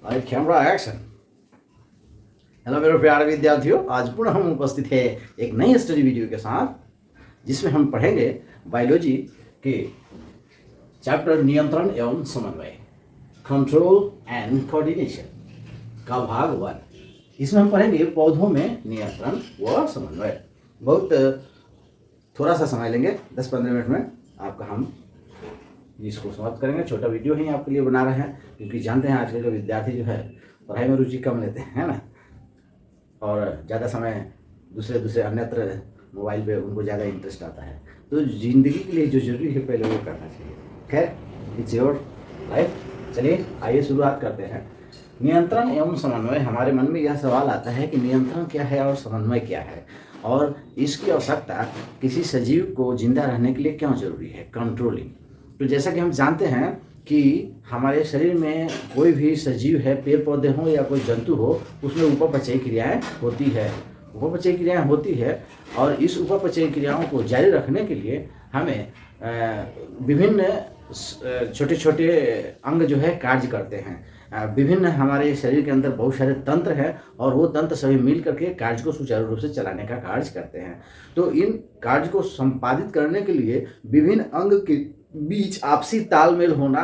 और camera action. Hello मेरे प्यारे विद्यार्थियों, आज पुनः हम उपस्थित है एक नई स्टडी वीडियो के साथ, जिसमें हम पढ़ेंगे बायोलॉजी के चैप्टर नियंत्रण एवं समन्वय, कंट्रोल एंड कोऑर्डिनेशन का भाग 1। इसमें हम पढ़ेंगे पौधों में नियंत्रण व समन्वय। बहुत थोड़ा सा समय लेंगे, 10-15 मिनट में आपका हम इसको समाप्त करेंगे। छोटा वीडियो ही आपके लिए बना रहे हैं, क्योंकि जानते हैं आजकल के विद्यार्थी जो है पढ़ाई में रुचि कम लेते हैं, है ना, और ज़्यादा समय दूसरे अन्यत्र मोबाइल पे उनको ज़्यादा इंटरेस्ट आता है। तो ज़िंदगी के लिए जो जरूरी है पहले वो करना चाहिए। खैर, इट्स योर लाइफ। चलिए आइए शुरुआत करते हैं। नियंत्रण एवं समन्वय। हमारे मन में यह सवाल आता है कि नियंत्रण क्या है और समन्वय क्या है, और इसकी आवश्यकता किसी सजीव को जिंदा रहने के लिए क्यों जरूरी है। कंट्रोलिंग। तो जैसा कि हम जानते हैं कि हमारे शरीर में कोई भी सजीव है, पेड़ पौधे हों या कोई जंतु हो, उसमें उपापचयी क्रियाएं होती है। उपापचयी क्रियाएं होती है, और इस उपापचयी क्रियाओं को जारी रखने के लिए हमें विभिन्न छोटे छोटे अंग जो है कार्य करते हैं। विभिन्न हमारे शरीर के अंदर बहुत सारे तंत्र हैं, और वो तंत्र सभी मिल करके कार्य को सुचारू रूप से चलाने का कार्य करते हैं। तो इन कार्य को संपादित करने के लिए विभिन्न अंग के बीच आपसी तालमेल होना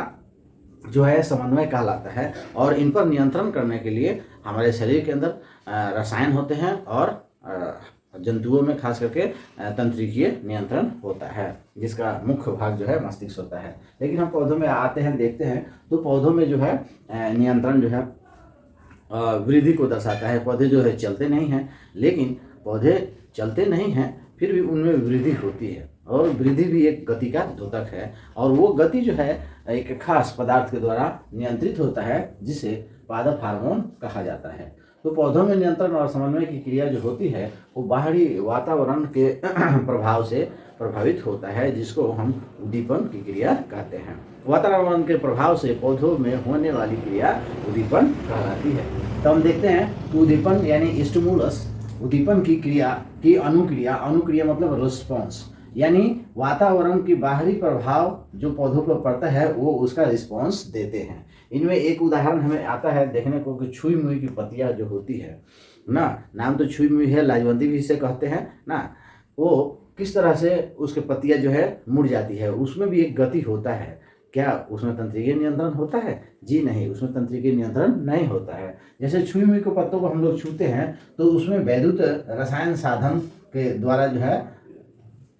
जो है समन्वय कहलाता है, और इन पर नियंत्रण करने के लिए हमारे शरीर के अंदर रसायन होते हैं, और जंतुओं में खास करके तंत्रिकीय नियंत्रण होता है, जिसका मुख्य भाग जो है मस्तिष्क होता है। लेकिन हम पौधों में आते हैं, देखते हैं, तो पौधों में जो है नियंत्रण जो है वृद्धि को दर्शाता है। पौधे जो है चलते नहीं हैं, लेकिन पौधे चलते नहीं हैं फिर भी उनमें वृद्धि होती है, और वृद्धि भी एक गति का द्योतक है, और वो गति जो है एक खास पदार्थ के द्वारा नियंत्रित होता है, जिसे पादप हार्मोन कहा जाता है। तो पौधों में नियंत्रण और समन्वय की क्रिया जो होती है वो बाहरी वातावरण के प्रभाव से प्रभावित होता है, जिसको हम उद्दीपन की क्रिया कहते हैं। वातावरण के प्रभाव से पौधों में होने वाली क्रिया उद्दीपन कहलाती है। तो हम देखते हैं उद्दीपन यानी स्टिमुलस, उद्दीपन की क्रिया की अनुक्रिया। अनुक्रिया मतलब रिस्पॉन्स, यानी वातावरण की बाहरी प्रभाव जो पौधों पर पड़ता है वो उसका रिस्पॉन्स देते हैं। इनमें एक उदाहरण हमें आता है देखने को कि छुई मुई की पत्तियां जो होती है ना, नाम तो छुई मुई है, लाजवंती भी इसे कहते हैं ना, वो किस तरह से उसके पत्तियां जो है मुड़ जाती है। उसमें भी एक गति होता है। क्या उसमें तंत्रिकीय नियंत्रण होता है? जी नहीं, उसमें तंत्रिकीय नियंत्रण नहीं होता है। जैसे छुई मुई के पत्तों को हम लोग छूते हैं तो उसमें वैद्युत रसायन साधन के द्वारा जो है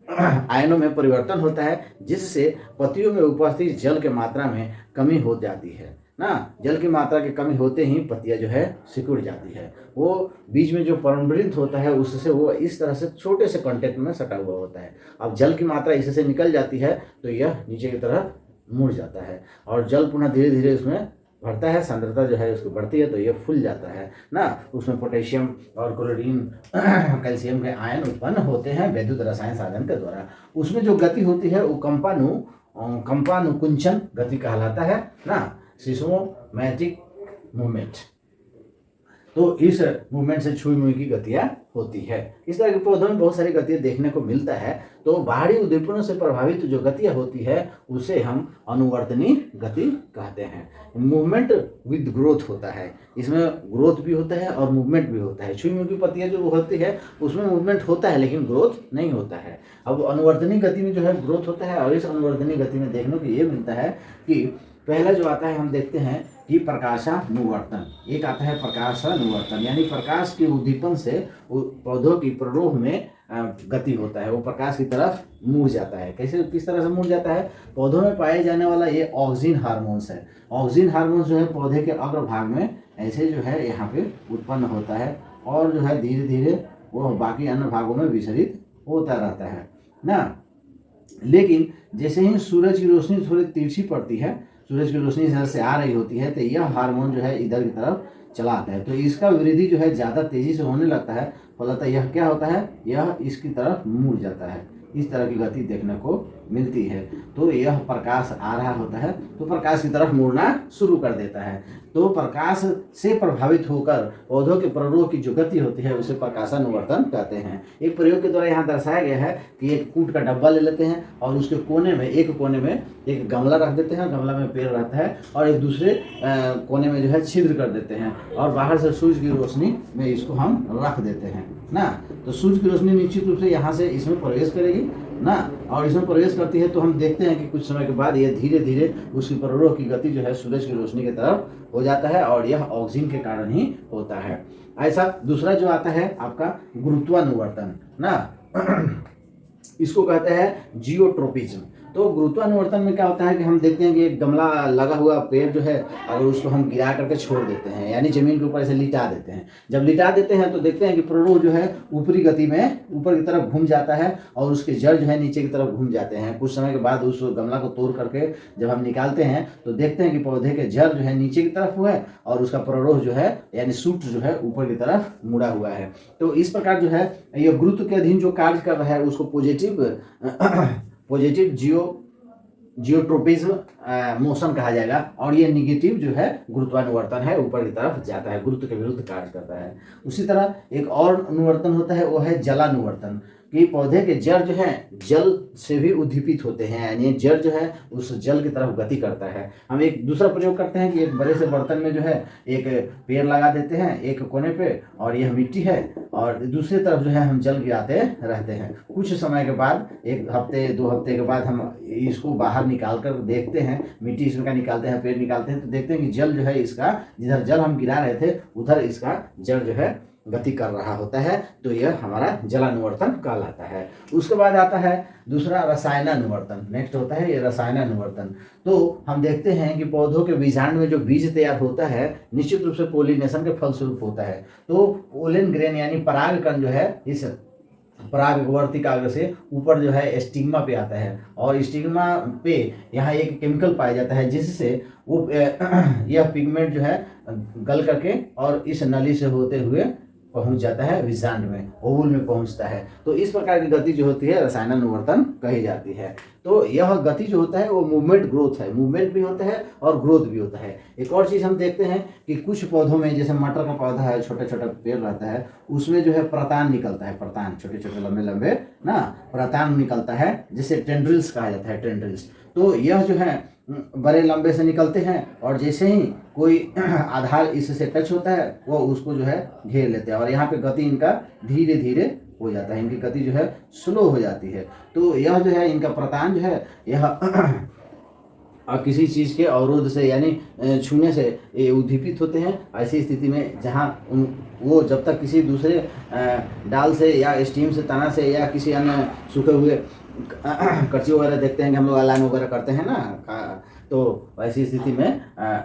आयनों में परिवर्तन होता है, जिससे पत्तियों में उपस्थित जल के मात्रा में कमी हो जाती है ना। जल की मात्रा की कमी होते ही पत्तियां जो है सिकुड़ जाती है। वो बीच में जो पर्णवृंत होता है उससे वो इस तरह से छोटे से कांटेक्ट में सटा हुआ होता है। अब जल की मात्रा इससे निकल जाती है तो यह नीचे की तरफ मुड़ जाता है, और जल पुनः धीरे धीरे उसमें बढ़ता है, सांद्रता जो है उसकी बढ़ती है, तो ये फूल जाता है ना। उसमें पोटेशियम और क्लोरीन कैल्शियम के आयन उत्पन्न होते हैं वैद्युत रसायन साधन के द्वारा। उसमें जो गति होती है वो कंपानुकुंचन गति कहलाता है ना, सिस्मोमैटिक मूवमेंट। तो इस मूवमेंट से छुई मुई की गतियाँ होती है। इस तरह के पौधों में बहुत सारी गतियाँ देखने को मिलता है। तो बाहरी उद्दीपनों से प्रभावित जो गतियाँ होती है उसे हम अनुवर्तनी गति कहते हैं। मूवमेंट विद ग्रोथ होता है, इसमें ग्रोथ भी होता है और मूवमेंट भी होता है। छुई मुई की पत्तियाँ जो होती है उसमें मूवमेंट होता है लेकिन ग्रोथ नहीं होता है। अब अनुवर्तनी गति में जो है ग्रोथ होता है, और इस अनुवर्तनी गति में देखने को ये मिलता है कि पहला जो आता है हम देखते हैं कि प्रकाशानुवर्तन। एक आता है प्रकाशानुवर्तन, यानी प्रकाश के उद्दीपन से पौधों की प्ररोह में गति होता है, वो प्रकाश की तरफ मुड़ जाता है। कैसे, किस तरह से मुड़ जाता है? पौधों में पाए जाने वाला ये ऑक्सिन हार्मोन्स है। ऑक्सिन हार्मोन्स जो है पौधे के अग्रभाग में ऐसे जो है यहाँ पे उत्पन्न होता है, और जो है धीरे धीरे वो बाकी अन्य भागों में विसरित होता रहता है ना। लेकिन जैसे ही सूरज की रोशनी थोड़ी तिरछी पड़ती है, सूरज की रोशनी इधर से आ रही होती है, तो यह हार्मोन जो है इधर की तरफ चला आता है, तो इसका वृद्धि जो है ज़्यादा तेजी से होने लगता है। फलतः यह क्या होता है, यह इसकी तरफ मुड़ जाता है। इस तरह की गति देखने को मिलती है। तो यह प्रकाश आ रहा होता है तो प्रकाश की तरफ मुड़ना शुरू कर देता है। तो प्रकाश से प्रभावित होकर पौधों के प्ररोह की जो गति होती है उसे प्रकाशानुवर्तन कहते हैं। एक प्रयोग के द्वारा यहाँ दर्शाया गया है कि एक कूट का डब्बा ले लेते हैं और उसके एक कोने में एक गमला रख देते हैं, गमला में पेड़ रहता है, और एक दूसरे कोने में जो है छिद्र कर देते हैं और बाहर से सूरज की रोशनी में इसको हम रख देते हैं ना। तो सूरज की रोशनी निश्चित रूप से यहाँ से इसमें प्रवेश करेगी ना, और इसमें प्रवेश करती है तो हम देखते हैं कि कुछ समय के बाद ये धीरे धीरे उसकी प्ररोह की गति जो है सूरज की रोशनी की तरफ हो जाता है, और यह ऑक्सीजन के कारण ही होता है। ऐसा दूसरा जो आता है आपका गुरुत्वानुवर्तन ना, इसको कहते हैं जियोट्रोपिज्म। तो गुरुत्वानुवर्तन में क्या होता है कि हम देखते हैं कि एक गमला लगा हुआ पेड़ जो है अगर उसको हम गिरा करके छोड़ देते हैं, यानी जमीन के ऊपर ऐसे लिटा देते हैं। जब लिटा देते हैं तो देखते हैं कि प्ररोह जो है ऊपरी गति में ऊपर की तरफ घूम जाता है और उसके जड़ जो है नीचे की तरफ घूम जाते हैं। कुछ समय के बाद उस गमला को तोड़ करके जब हम निकालते हैं तो देखते हैं कि पौधे के जड़ जो है नीचे की तरफ हुआ है और उसका प्ररोह जो है यानी सूट जो है ऊपर की तरफ मुड़ा हुआ है। तो इस प्रकार जो है ये गुरुत्व के अधीन जो कार्य कर रहा है उसको पॉजिटिव जियोट्रोपिज्म मोशन कहा जाएगा, और ये निगेटिव जो है गुरुत्वानुवर्तन है, ऊपर की तरफ जाता है, गुरुत्व के विरुद्ध कार्य करता है। उसी तरह एक और अनुवर्तन होता है, वो है जलानुवर्तन, कि पौधे के जड़ जो है जल से भी उद्दीपित होते हैं, यानी जड़ जो है उस जल की तरफ गति करता है। हम एक दूसरा प्रयोग करते हैं कि एक बड़े से बर्तन में जो है एक पेड़ लगा देते हैं एक कोने पे, और यह मिट्टी है, और दूसरी तरफ जो है हम जल गिराते रहते हैं। कुछ समय के बाद, एक हफ्ते 2 हफ्ते के बाद हम इसको बाहर निकाल कर देखते हैं, मिट्टी इसमें का निकालते हैं, पेड़ निकालते हैं, तो देखते हैं कि जल जो है इसका, जिधर जल हम गिरा रहे थे उधर इसका जड़ जो है गति कर रहा होता है। तो यह हमारा जलानुवर्तन कहलाता है। उसके बाद आता है दूसरा रसायनानुवर्तन। नेक्स्ट होता है ये रसायनानुवर्तन। तो हम देखते हैं कि पौधों के बीजांड में जो बीज तैयार होता है निश्चित रूप से पोलिनेशन के फलस्वरूप होता है। तो पोलन ग्रेन यानी परागकण जो है इस परागवर्ती काग्र से ऊपर जो है स्टिग्मा पे आता है, और स्टिग्मा पे यहाँ एक केमिकल पाया जाता है जिससे वो यह पिगमेंट जो है गल करके और इस नली से होते हुए पहुंच जाता है बीजांड में, ओवुल में पहुंचता है। तो इस प्रकार की गति जो होती है रसायनानुवर्तन कही जाती है। तो यह गति जो होता है वो मूवमेंट ग्रोथ है, मूवमेंट भी होता है और ग्रोथ भी होता है। एक और चीज़ हम देखते हैं कि कुछ पौधों में, जैसे मटर का पौधा है, छोटा छोटा पेड़ रहता है, उसमें जो है प्रतान निकलता है, प्रतान छोटे छोटे लंबे लंबे ना प्रतान निकलता है, जिसे टेंड्रिल्स कहा जाता है, टेंड्रिल्स। तो यह जो है बड़े लंबे से निकलते हैं, और जैसे ही कोई आधार इससे टच होता है वो उसको जो है घेर लेते हैं, और यहाँ पे गति इनका धीरे धीरे हो जाता है, इनकी गति जो है स्लो हो जाती है। तो यह जो है इनका प्रतान जो है यह किसी चीज़ के अवरोध से यानी छूने से ये उद्दीपित होते हैं। ऐसी स्थिति में जहाँ वो जब तक किसी दूसरे डाल से या स्टीम से, तना से, या किसी अन्य सूखे हुए कच्ची वगैरह देखते हैं कि हम लोग अलाइन वगैरह करते हैं ना, तो ऐसी स्थिति में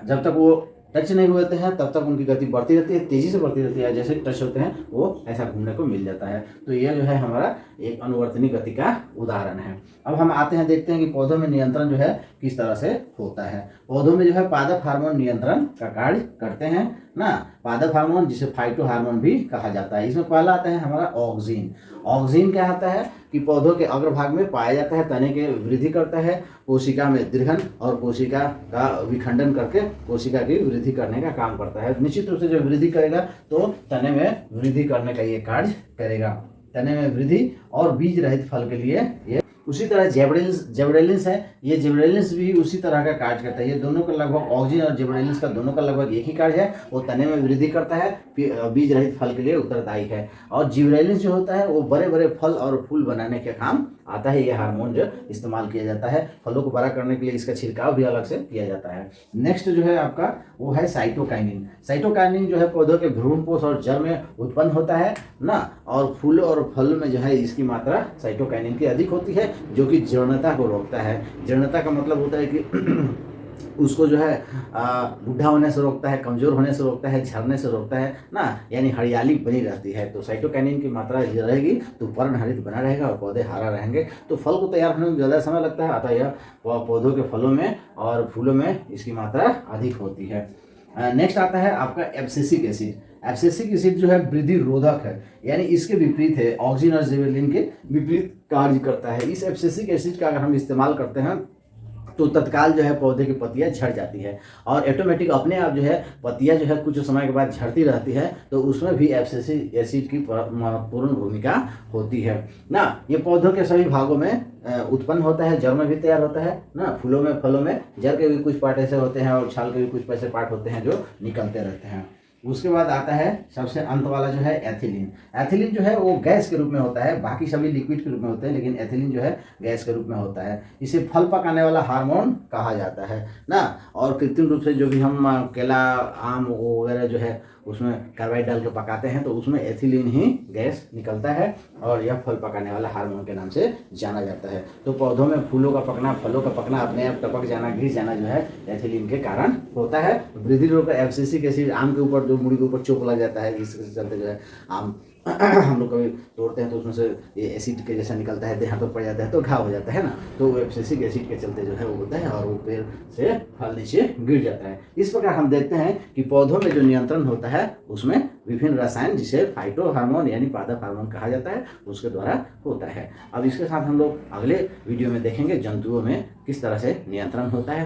जब तक वो टच नहीं होते हैं तब तक उनकी गति बढ़ती रहती है, तेज़ी से बढ़ती रहती है। जैसे टच होते हैं वो ऐसा घूमने को मिल जाता है। तो यह जो है हमारा एक अनुवर्तनी गति का उदाहरण है। अब हम आते हैं, देखते हैं कि पौधों में नियंत्रण जो है किस तरह से होता है। पौधों में जो है पादप हार्मोन नियंत्रण का कार्य करते हैं ना। पादप हार्मोन जिसे फाइटो हार्मोन भी कहा जाता है। इसमें पहला आता है हमारा ऑक्सीन। ऑक्सीन क्या आता है कि पौधों के अग्रभाग में पाया जाता है, तने के वृद्धि करता है, कोशिका में दृढ़न और कोशिका का विखंडन करके कोशिका की वृद्धि करने का काम करता है। निश्चित रूप से जो वृद्धि करेगा तो तने में वृद्धि करने का ये कार्य करेगा, तने में वृद्धि और बीज रहित फल के लिए ये। उसी तरह जिबरेलिन्स है, ये जिबरेलिन्स भी उसी तरह का कार्य करता है। ये दोनों का लगभग, ऑक्सीन और जिबरेलिन्स का दोनों का लगभग एक ही कार्य है। वो तने में वृद्धि करता है, बीज रहित फल के लिए उत्तरदायी है। और जिबरेलिन्स जो होता है वो बड़े बड़े फल और फूल बनाने के काम आता है। ये हार्मोन जो इस्तेमाल किया जाता है, फलों को बड़ा करने के लिए इसका छिड़काव भी अलग से किया जाता है। नेक्स्ट जो है आपका वो है साइटोकाइनिन। साइटोकाइनिन जो है पौधों के भ्रूणपोष और जड़ में उत्पन्न होता है ना, और फूल और फल में जो है इसकी मात्रा साइटोकाइनिन की अधिक होती है, जो कि जीर्णता को रोकता है। जीर्णता का मतलब होता है कि उसको जो है बूढ़ा होने से रोकता है, कमजोर होने से रोकता है, झड़ने से रोकता है ना, यानी हरियाली बनी रहती है। तो साइटोकाइनिन की मात्रा रहेगी तो पर्णहरित बना रहेगा और पौधे हरा रहेंगे। तो फल को तैयार होने में ज़्यादा समय लगता है, अतः यह पौधों के फलों में और फूलों में इसकी मात्रा अधिक होती है। नेक्स्ट आता है आपका एब्सिसिक एसिड। एब्सिसिक एसिड जो है वृद्धि रोधक है, यानी इसके विपरीत है, ऑक्सीन और जिबरेलिन के विपरीत कार्य करता है। इस एब्सिसिक एसिड का अगर हम इस्तेमाल करते हैं तो तत्काल जो है पौधे की पत्तियां झड़ जाती है और ऑटोमेटिक अपने आप जो है पत्तियां जो है कुछ समय के बाद झड़ती रहती है। तो उसमें भी एब्सिसिक एसिड की महत्वपूर्ण भूमिका होती है ना। ये पौधों के सभी भागों में उत्पन्न होता है, जड़ में भी तैयार होता है ना, फूलों में, फलों में। जड़ के भी कुछ पार्ट ऐसे होते हैं और छाल के भी कुछ ऐसे पार्ट होते हैं जो निकलते रहते हैं। उसके बाद आता है सबसे अंत वाला जो है एथिलीन। एथिलीन जो है वो गैस के रूप में होता है, बाकी सभी लिक्विड के रूप में होते हैं, लेकिन एथिलीन जो है गैस के रूप में होता है। इसे फल पकाने वाला हार्मोन कहा जाता है ना। और कृत्रिम रूप से जो भी हम केला, आम वगैरह जो है उसमें कार्बाइड डाल के पकाते हैं तो उसमें एथिलीन ही गैस निकलता है और यह फल पकाने वाला हार्मोन के नाम से जाना जाता है। तो पौधों में फूलों का पकना, फलों का पकना, अपने आप टपक जाना, घिस जाना जो है एथिलीन के कारण होता है। वृद्धि रोग का एब्सिसिक एसिड, आम के ऊपर जो मुड़ी के ऊपर चोट लग जाता है जिसके चलते जो है आम हम लोग कभी तोड़ते हैं तो उसमें से ये एसिड के जैसा निकलता है, हाथों पर पड़ जाता है तो घाव हो जाता है ना। तो वो एब्सिसिक एसिड के चलते जो है वो होता है और वो पेड़ से फल नीचे गिर जाता है। इस प्रकार हम देखते हैं कि पौधों में जो नियंत्रण होता है उसमें विभिन्न रसायन, जिसे फाइटो हार्मोन यानी पादप हार्मोन कहा जाता है, उसके द्वारा होता है। अब इसके साथ हम लोग अगले वीडियो में देखेंगे जंतुओं में किस तरह से नियंत्रण होता है।